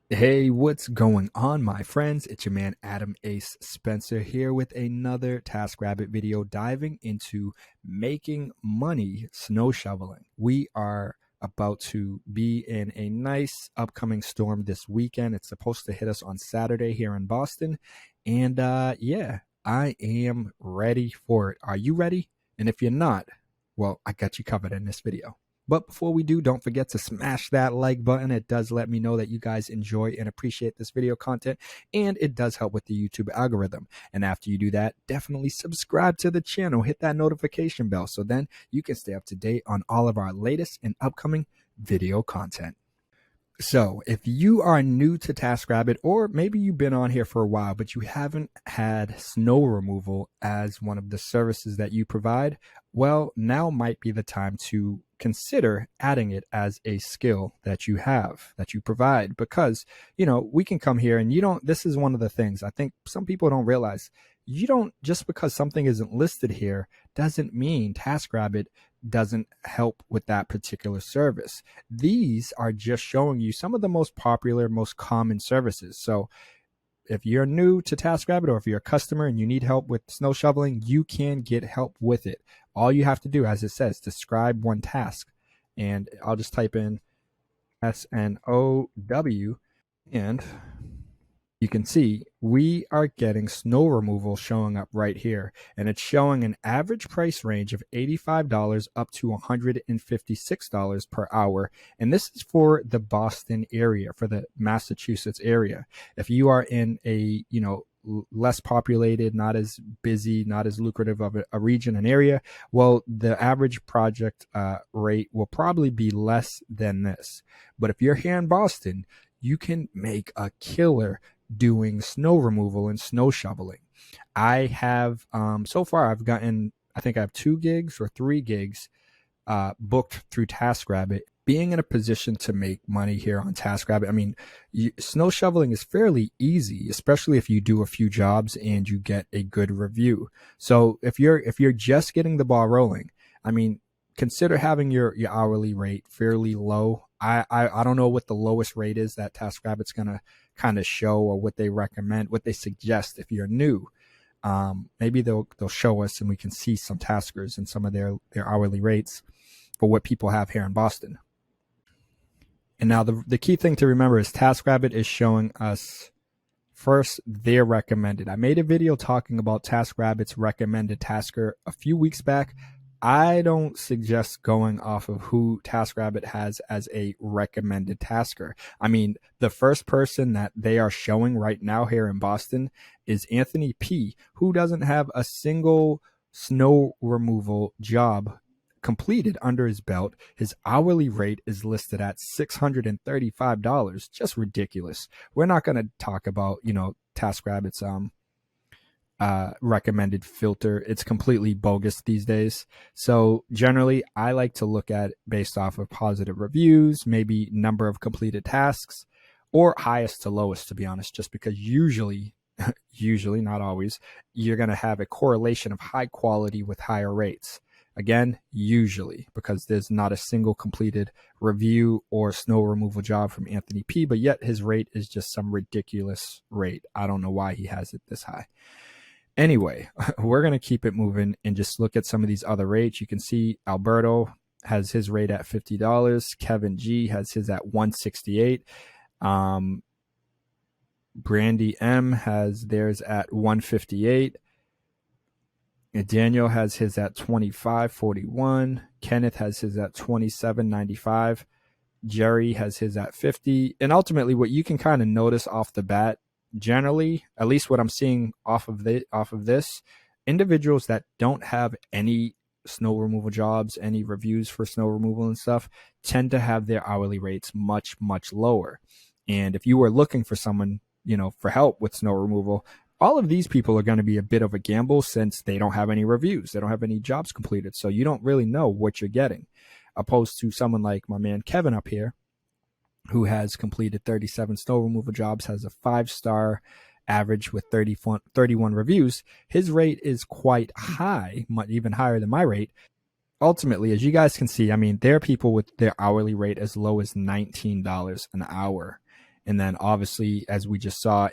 Hey, what's going on, my friends? It's your man Adam Ace Spencer here with another TaskRabbit video diving into making money snow shoveling. We are about to be in a nice upcoming storm this weekend. It's supposed to hit us on Saturday here in Boston. And yeah, I am ready for it. Are you ready? And if you're not, well, I got you covered in this video. But before we do, don't forget to smash that like button. It does let me know that you guys enjoy and appreciate this video content, and it does help with the YouTube algorithm. And after you do that, definitely subscribe to the channel, hit that notification bell, so then you can stay up to date on all of our latest and upcoming video content. So, if you are new to TaskRabbit, or maybe you've been on here for a while, but you haven't had snow removal as one of the services that you provide, well, now might be the time to consider adding it as a skill that you have, that you provide. Because, we can come here and this is one of the things I think some people don't realize. You don't, just because something isn't listed here, doesn't mean TaskRabbit doesn't help with that particular service. These are just showing you some of the most popular, most common services. So if you're new to TaskRabbit, or if you're a customer and you need help with snow shoveling, you can get help with it. All you have to do, as it says, describe one task. And I'll just type in SNOW, and you can see we are getting snow removal showing up right here, and it's showing an average price range of $85 up to $156 per hour. And this is for the Boston area, for the Massachusetts area. If you are in a, less populated, not as busy, not as lucrative of a region and area, well, the average project rate will probably be less than this. But if you're here in Boston, you can make a killer doing snow removal and snow shoveling. I have so far I think I have 2 gigs or 3 gigs booked through TaskRabbit. Being in a position to make money here on TaskRabbit, I mean, snow shoveling is fairly easy, especially if you do a few jobs and you get a good review. So if you're just getting the ball rolling, I mean, consider having your hourly rate fairly low. I don't know what the lowest rate is that TaskRabbit's gonna kind of show, or what they recommend, what they suggest if you're new. Maybe they'll show us and we can see some taskers and some of their hourly rates for what people have here in Boston. And now the key thing to remember is TaskRabbit is showing us first their recommended. I made a video talking about TaskRabbit's recommended tasker a few weeks back. I don't suggest going off of who TaskRabbit has as a recommended tasker. I mean, the first person that they are showing right now here in Boston is Anthony P., who doesn't have a single snow removal job completed under his belt. His hourly rate is listed at $635. Just ridiculous. We're not going to talk about, TaskRabbit's recommended filter. It's completely bogus these days. So generally, I like to look at based off of positive reviews, maybe number of completed tasks, or highest to lowest, to be honest, just because usually, not always, you're going to have a correlation of high quality with higher rates. Again, usually, because there's not a single completed review or snow removal job from Anthony P., but yet his rate is just some ridiculous rate. I don't know why he has it this high. Anyway, we're going to keep it moving and just look at some of these other rates. You can see Alberto has his rate at $50. Kevin G has his at $168. Brandy M has theirs at $158. Daniel has his at $25.41. Kenneth has his at $27.95. Jerry has his at $50. And ultimately, what you can kind of notice off the bat, generally, at least what I'm seeing off of this, individuals that don't have any snow removal jobs, any reviews for snow removal and stuff, tend to have their hourly rates much, much lower. And if you were looking for someone, for help with snow removal, all of these people are going to be a bit of a gamble, since they don't have any reviews. They don't have any jobs completed. So you don't really know what you're getting, opposed to someone like my man Kevin up here, who has completed 37 snow removal jobs, has a 5-star average with 31 reviews. His rate is quite high, even higher than my rate. Ultimately, as you guys can see, I mean, there are people with their hourly rate as low as $19 an hour. And then obviously, as we just saw,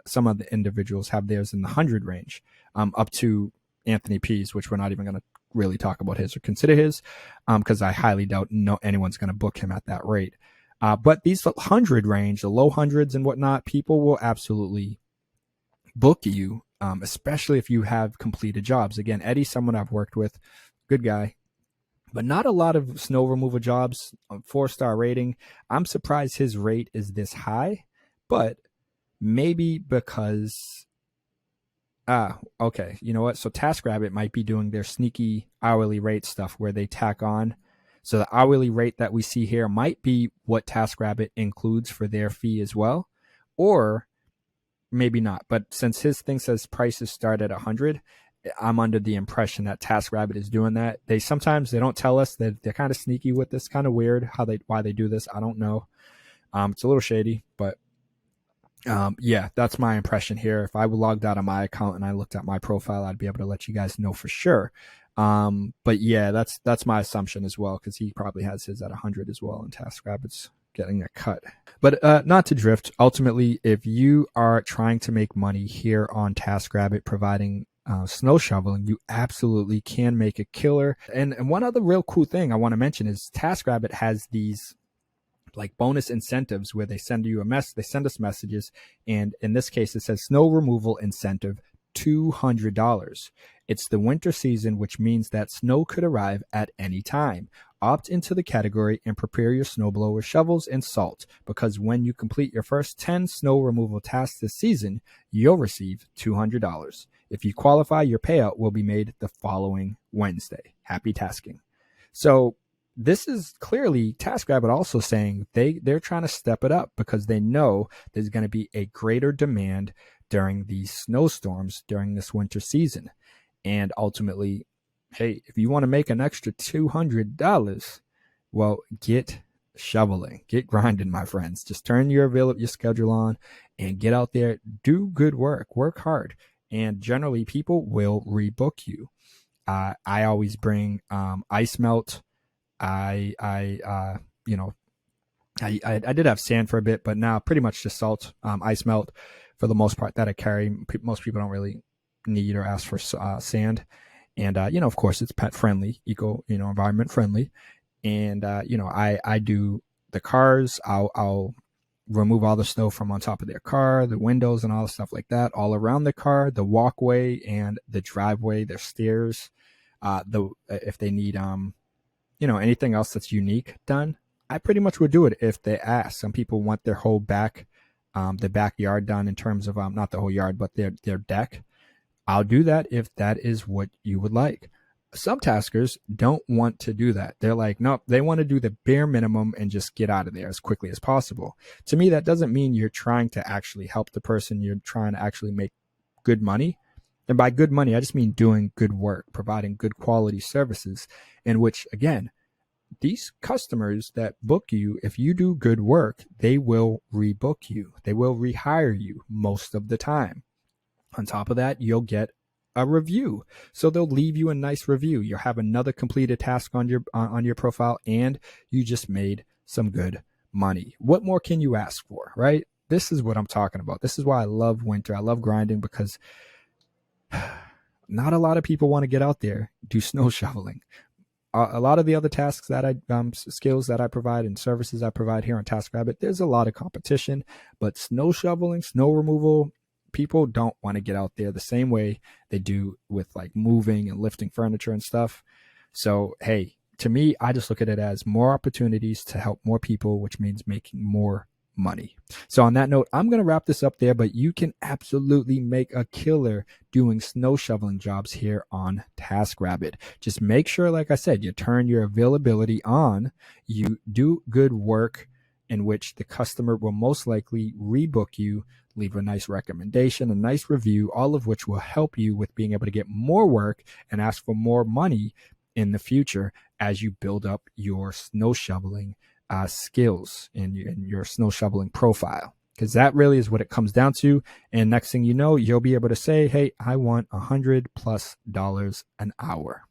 some of the individuals have theirs in the 100 range, up to Anthony P's, which we're not even going to really talk about his or consider his, because I highly doubt anyone's going to book him at that rate. But these 100 range, the low hundreds and whatnot, people will absolutely book you, especially if you have completed jobs. Again, Eddie's someone I've worked with, good guy, but not a lot of snow removal jobs, 4-star rating. I'm surprised his rate is this high, but maybe because, okay, you know what? So TaskRabbit might be doing their sneaky hourly rate stuff where they tack on. So the hourly rate that we see here might be what TaskRabbit includes for their fee as well, or maybe not. But since his thing says prices start at 100, I'm under the impression that TaskRabbit is doing that. They don't tell us that they're kind of sneaky with this. Kind of weird why they do this. I don't know. It's a little shady, but yeah, that's my impression here. If I logged out of my account and I looked at my profile, I'd be able to let you guys know for sure. But yeah, that's my assumption as well, because he probably has his at 100 as well, and TaskRabbit's getting a cut. But not to drift. Ultimately, if you are trying to make money here on TaskRabbit providing snow shoveling, you absolutely can make a killer. And one other real cool thing I want to mention is TaskRabbit has these like bonus incentives where they send us messages, and in this case it says snow removal incentive $200. It's the winter season, which means that snow could arrive at any time. Opt into the category and prepare your snowblower, shovels, and salt, because when you complete your first 10 snow removal tasks this season, you'll receive $200. If you qualify, your payout will be made the following Wednesday. Happy tasking. So this is clearly TaskRabbit also saying they're trying to step it up, because they know there's going to be a greater demand during these snowstorms during this winter season. And ultimately, hey, if you want to make an extra $200, well, get shoveling, get grinding, my friends. Just turn your schedule on and get out there, do good work hard. And generally people will rebook you. I always bring ice melt. I did have sand for a bit, but now pretty much just salt, ice melt for the most part that I carry. Most people don't really need or ask for sand. And, of course it's pet friendly, environment friendly. And, I do the cars. I'll remove all the snow from on top of their car, the windows and all the stuff like that, all around the car, the walkway and the driveway, their stairs, if they need, anything else that's unique done, I pretty much would do it if they ask. Some people want their whole the backyard done in terms of, not the whole yard, but their deck. I'll do that if that is what you would like. Some taskers don't want to do that. They're like, nope, they want to do the bare minimum and just get out of there as quickly as possible. To me, that doesn't mean you're trying to actually help the person. You're trying to actually make good money. And by good money, I just mean doing good work, providing good quality services, in which, again, these customers that book you, if you do good work, they will rebook you. They will rehire you most of the time. On top of that, you'll get a review. So they'll leave you a nice review. You'll have another completed task on your profile, and you just made some good money. What more can you ask for, right? This is what I'm talking about. This is why I love winter. I love grinding, because not a lot of people want to get out there, do snow shoveling. A lot of the other tasks that skills that I provide and services I provide here on TaskRabbit, there's a lot of competition, but snow shoveling, snow removal, people don't want to get out there the same way they do with like moving and lifting furniture and stuff. So, hey, to me, I just look at it as more opportunities to help more people, which means making more money. So on that note, I'm going to wrap this up there, but you can absolutely make a killer doing snow shoveling jobs here on TaskRabbit. Just make sure, like I said, you turn your availability on, you do good work in which the customer will most likely rebook you, leave a nice recommendation, a nice review, all of which will help you with being able to get more work and ask for more money in the future as you build up your snow shoveling skills in your snow shoveling profile, because that really is what it comes down to. And next thing you know, you'll be able to say, hey, I want $100+ an hour.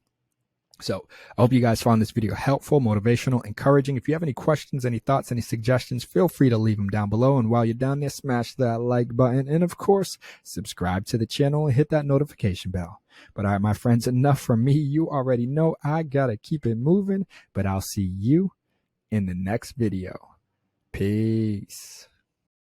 So I hope you guys found this video helpful, motivational, encouraging. If you have any questions, any thoughts, any suggestions, feel free to leave them down below. And while you're down there, smash that like button. And of course, subscribe to the channel and hit that notification bell. But all right, my friends, enough from me. You already know I gotta keep it moving, but I'll see you in the next video. Peace.